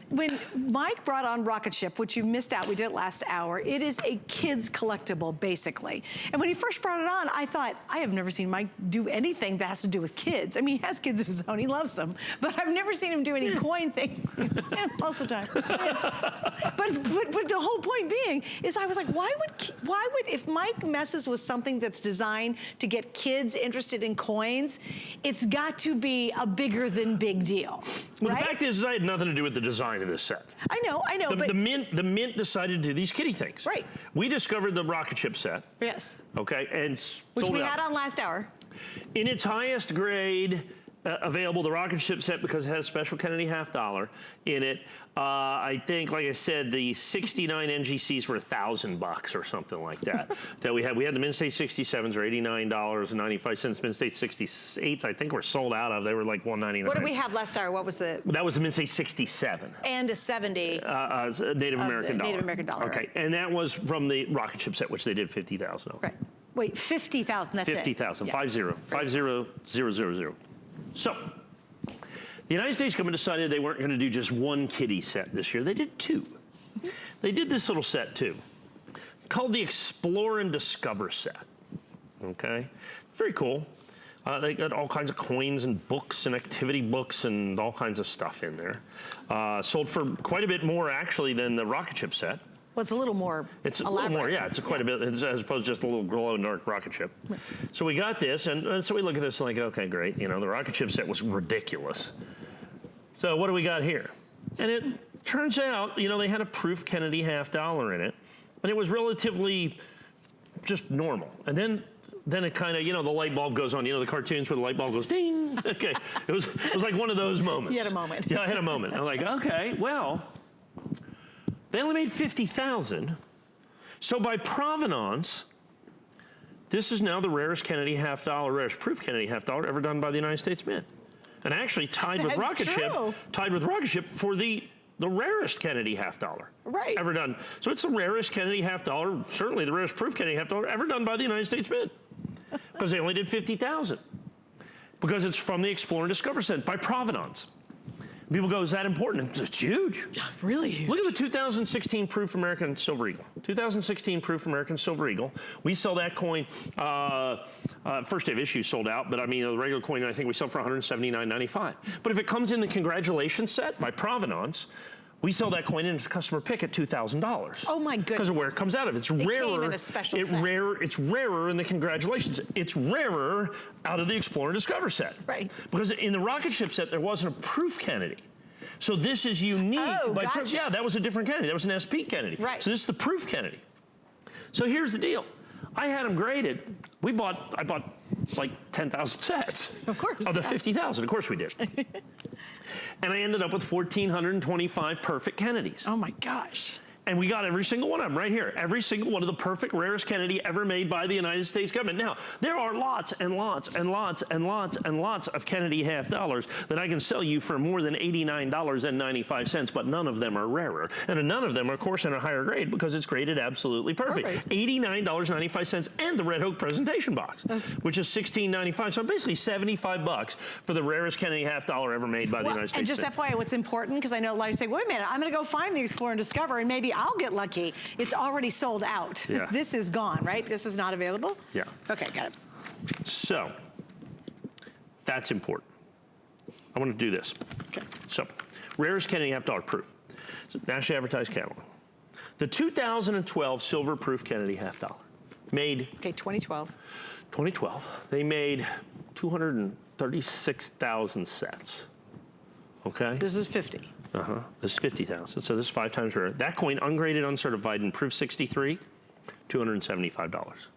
when Mike brought on Rocket Ship, which you missed out, we did it last hour, it is a kid's collectible, basically. And when he first brought it on, I thought, I have never seen Mike do anything that has to do with kids. I mean, he has kids of his own, he loves them, but I've never seen him do any coin thing. Most of the time. But the whole point being is I was like, why would, if Mike messes with something that's designed to get kids interested in coins, it's got to be a bigger than big deal, well, right? The fact is, I had nothing to do with the design of this set. I know, but the Mint decided to do these kitty things. Right. We discovered the Rocket Ship set. Yes. Okay, and which we had on last hour. In its highest grade available, the Rocket Ship set, because it has special Kennedy $half in it. I think, like I said, the 69 NGCs were $1,000 or something like that. That we had the Mint State 67s are $89.95. Mint State 68s, I think, were sold out of. They were like $199. What did we have last hour? What was the? That was the Mint State 67. And a 70. Native American dollar. Native American dollar. Okay, right. And that was from the Rocket Ship set, which they did 50,000 of. Right. Wait, 50,000. That's 50,000. it. 50,000. So, the United States government decided they weren't going to do just one kitty set this year. They did two. They did this little set too, called the Explore and Discover set. Okay, very cool. They got all kinds of coins and books and activity books and all kinds of stuff in there. Sold for quite a bit more actually than the Rocket Ship set. Well, it's a little more It's a elaborate. little more, yeah. It's quite a bit, as opposed to just a little glow-in-the-dark rocket ship. Right. So we got this, and so we look at this like, okay, great. You know, the Rocket Ship set was ridiculous. So what do we got here? And it turns out, you know, they had a proof Kennedy $half in it, and it was relatively just normal. And then it kind of, you know, the light bulb goes on. You know, the cartoons where the light bulb goes ding. Okay, it was like one of those moments. You had a moment. Yeah, I had a moment. I'm like, okay, well. They only made 50,000. So by provenance, this is now the rarest Kennedy rarest proof Kennedy $half ever done by the United States Mint. And actually tied with Rocket Ship for the rarest Kennedy $half ever done. So it's the rarest Kennedy $half, certainly the rarest proof Kennedy $half ever done by the United States Mint. Because they only did 50,000. Because it's from the Explore and Discover set by provenance. People go, is that important? It's huge. Yeah, really huge. Look at the 2016 Proof American Silver Eagle. 2016 Proof American Silver Eagle. We sell that coin, first day of issue sold out, but I mean, the regular coin, I think we sell for $179.95. But if it comes in the congratulations set by provenance, we sell that coin in as a customer pick at $2,000. Oh my goodness. Because of where it comes out of. It's rarer. Came in a special set. It's rarer in the congratulations. It's rarer out of the Explore and Discover set. Right. Because in the Rocket Ship set, there wasn't a proof Kennedy. So this is unique. Oh, gotcha. Yeah, that was a different Kennedy. That was an SP Kennedy. Right. So this is the proof Kennedy. So here's the deal. I had them graded. I bought like 10,000 sets. Of course. Of the 50,000, of course we did. And I ended up with 1,425 perfect Kennedys. Oh my gosh. And we got every single one of them right here. Every single one of the perfect, rarest Kennedy ever made by the United States government. Now, there are lots and lots and lots and lots and lots of Kennedy $half that I can sell you for more than $89.95, but none of them are rarer. And none of them are, of course, in a higher grade because it's graded absolutely perfect. $89.95 and the Red Oak presentation box, which is $16.95. So basically $75 for the rarest Kennedy $half ever made by the United States. And just FYI, what's important, because I know a lot of you say, wait a minute, I'm going to go find the Explore and Discover and maybe I'll get lucky. It's already sold out. Yeah. This is gone, right? This is not available? Yeah. Okay, got it. So, that's important. I want to do this. Okay. So, rarest Kennedy $half proof. So, nationally advertised catalog. The 2012 silver proof Kennedy $half made. Okay, 2012. 2012. They made 236,000 sets. Okay? This is 50. This is 50,000. So this is 5 times rare. That coin, ungraded, uncertified, and proof 63, $275.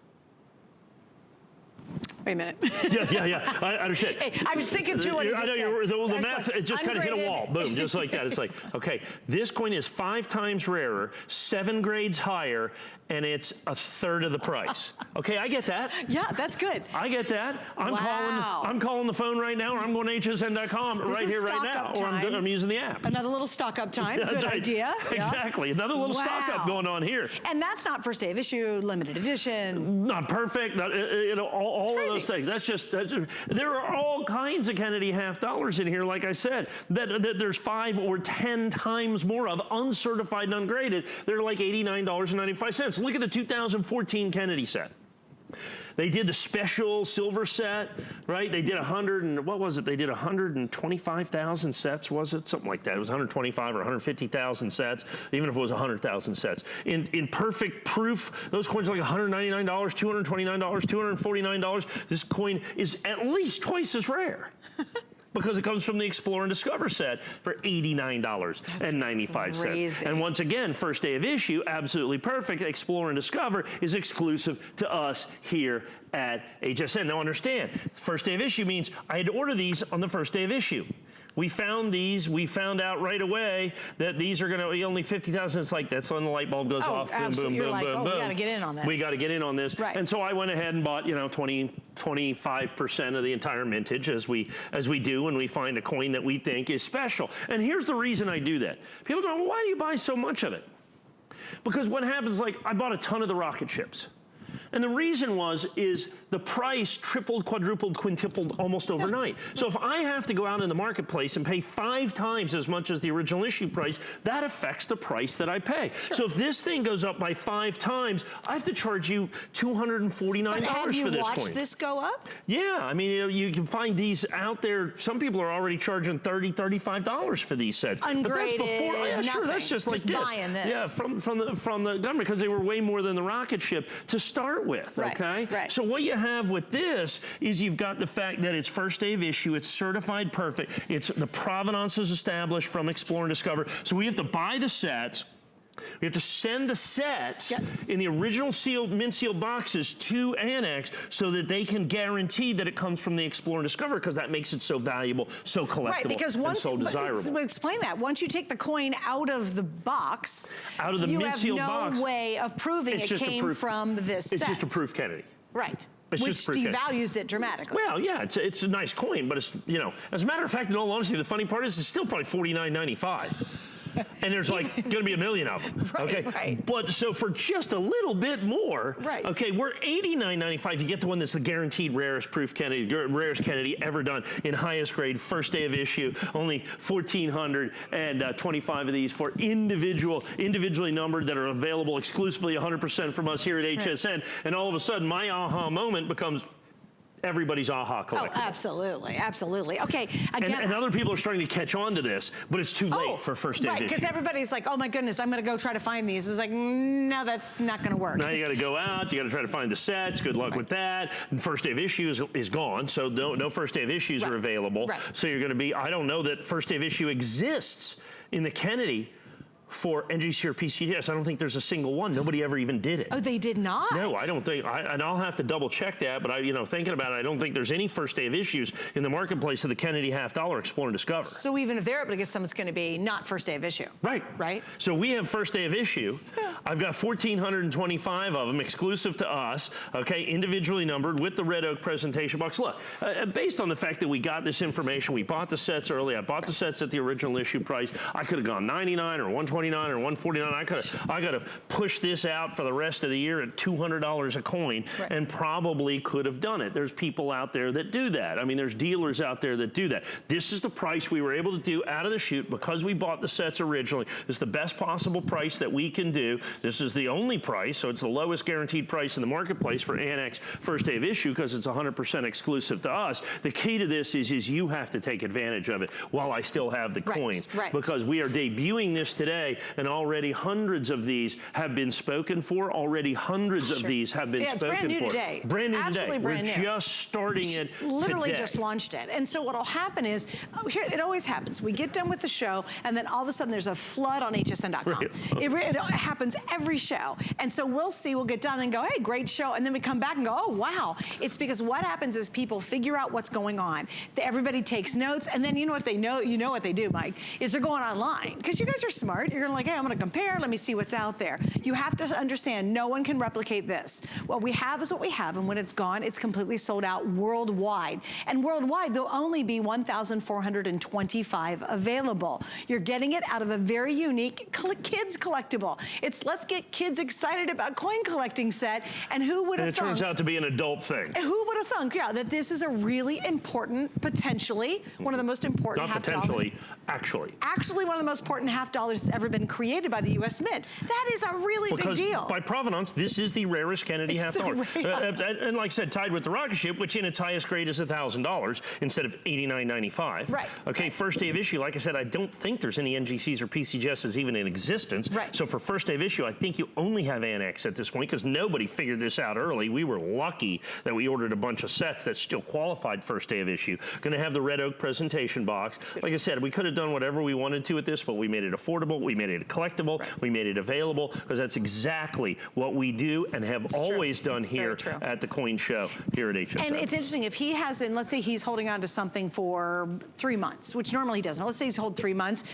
Wait a minute. Yeah. I understand. Hey, I was thinking too what you just said. The math, it just kind of hit a wall. Boom, just like that. It's like, okay, this coin is 5 times rarer, 7 grades higher, and it's a third of the price. Okay, I get that. Yeah, that's good. I get that. Wow. I'm calling the phone right now, or I'm going to hsn.com right here, right now, or I'm using the app. Another little stock up time. Good idea. Exactly. Another little stock up going on here. And that's not first day of issue, limited edition. Not perfect. Not, all of those those things. There are all kinds of Kennedy half dollars in here, like I said, that there's 5 or 10 times more of uncertified and ungraded. They're like $89.95. Look at the 2014 Kennedy set. They did the special silver set, right? They did 100 and what was it? They did 125,000 sets, was it? Something like that. It was 125 or 150,000 sets, even if it was 100,000 sets. In perfect proof, those coins are like $199, $229, $249. This coin is at least twice as rare. Because it comes from the Explore and Discover set for $89.95. And once again, first day of issue, absolutely perfect. Explore and Discover is exclusive to us here at HSN. Now understand, first day of issue means I had to order these on the first day of issue. We found these. We found out right away that these are going to be only 50,000. It's like that's when the light bulb goes off. Boom, boom, You're boom, like, boom, boom. We got to get in on this. We got to get in on this. Right. And so I went ahead and bought, 25% of the entire mintage, as we do when we find a coin that we think is special. And here's the reason I do that. People go, well, why do you buy so much of it? Because what happens, like I bought a ton of the rocket ships. And the reason is the price tripled, quadrupled, quintupled almost overnight. So if I have to go out in the marketplace and pay 5 times as much as the original issue price, that affects the price that I pay. Sure. So if this thing goes up by 5 times, I have to charge you $249 for this coin. Have you watched this go up? Yeah, I mean, you can find these out there. Some people are already charging $30, $35 for these sets. Ungraded, nothing. Sure, that's just like this. Buying this. Yeah, from the government, because they were way more than the rocket ship to start with, okay? Right. So what you have with this is you've got the fact that it's first day of issue, it's certified perfect, the provenance is established from Explore and Discover. So we have to buy the sets. We have to send the sets in the original mint sealed boxes to Annex so that they can guarantee that it comes from the Explore and Discover, because that makes it so valuable, so collectible, and so desirable. Explain that. Once you take the coin out of the box, out of the mint sealed box, you have no way of proving it came from this set. It's just a proof Kennedy. Right. It's which devalues it dramatically. Well, yeah, it's a nice coin, but it's, as a matter of fact, in all honesty, the funny part is it's still probably $49.95. And there's like going to be 1 million of them. Okay. Right. But so for just a little bit more, okay, we're $89.95. You get the one that's the guaranteed rarest Kennedy ever done in highest grade, first day of issue. Only 1,425 of these for individually numbered that are available exclusively 100% from us here at HSN. And all of a sudden, my aha moment becomes everybody's aha collectible. Oh, absolutely, absolutely. Okay, again. And other people are starting to catch on to this, but it's too late for first day issue. Right, because everybody's like, oh my goodness, I'm going to go try to find these. It's like, no, that's not going to work. Now you got to go out, you got to try to find the sets. Good luck with that. And first day of issue is gone, so no first day of issues are available. Right. So you're going to be, I don't know that first day of issue exists in the Kennedy for NGC or PCS. I don't think there's a single one. Nobody ever even did it. Oh, they did not? No, I don't think, and I'll have to double check that, but thinking about it, I don't think there's any first day of issues in the marketplace of the Kennedy half dollar Explore and Discover. So even if they're able to get some, it's going to be not first day of issue. Right. Right? So we have first day of issue. I've got 1,425 of them exclusive to us, okay, individually numbered with the red oak presentation box. Look, based on the fact that we got this information, we bought the sets early, I bought the sets at the original issue price, I could have gone 99 or 129 or 149. I got to push this out for the rest of the year at $200 a coin, and probably could have done it. There's people out there that do that. I mean, there's dealers out there that do that. This is the price we were able to do out of the chute because we bought the sets originally. It's the best possible price that we can do. This is the only price, so it's the lowest guaranteed price in the marketplace for Annex first day of issue because it's 100% exclusive to us. The key to this is you have to take advantage of it while I still have the coins, because we are debuting this today, and already hundreds of these have been spoken for. Already hundreds of these have been spoken for. Brand new today. Brand new Absolutely today. Brand We're new. just starting it Literally today. just launched it. And so what'll happen is, here it always happens. We get done with the show, and then all of a sudden there's a flood on hsn.com. It happens every show. And so we'll get done and go, hey, great show. And then we come back and go, oh, wow. It's because what happens is people figure out what's going on. Everybody takes notes, and then you know what they do, Mike, is they're going online. Because you guys are smart. you're gonna like, hey, I'm gonna compare, let me see what's out there. You have to understand, no one can replicate this. What we have is what we have, and when it's gone, it's completely sold out worldwide. And worldwide, there'll only be 1,425 available. You're getting it out of a very unique kids collectible. It's let's get kids excited about coin collecting set, and who would have thought? And it turns out to be an adult thing. Who would have thunk, yeah, that this is a really important, potentially, one of the most important Not potentially, actually. Actually one of the most important half dollars that's ever been created by the U.S. Mint. That is a really big deal. By provenance, this is the rarest Kennedy half dollar. And like I said, tied with the rocket ship, which in its highest grade is $1,000 instead of $89.95. Right. Okay, first day of issue, like I said, I don't think there's any NGCs or PCGSs even in existence. Right. So for first day of issue, I think you only have Annex at this point because nobody figured this out early. We were lucky that we ordered a bunch of sets that still qualified first day of issue. Going to have the Red Oak presentation box. Like I said, we could have done whatever we wanted to with this, but we made it affordable, we made it collectible, we made it available, because that's exactly what we do and have always done here at the Coin Show here at HSN. And it's interesting, if he has, and let's say he's holding on to something for 3 months, which normally he doesn't. Let's say he's holding 3 months.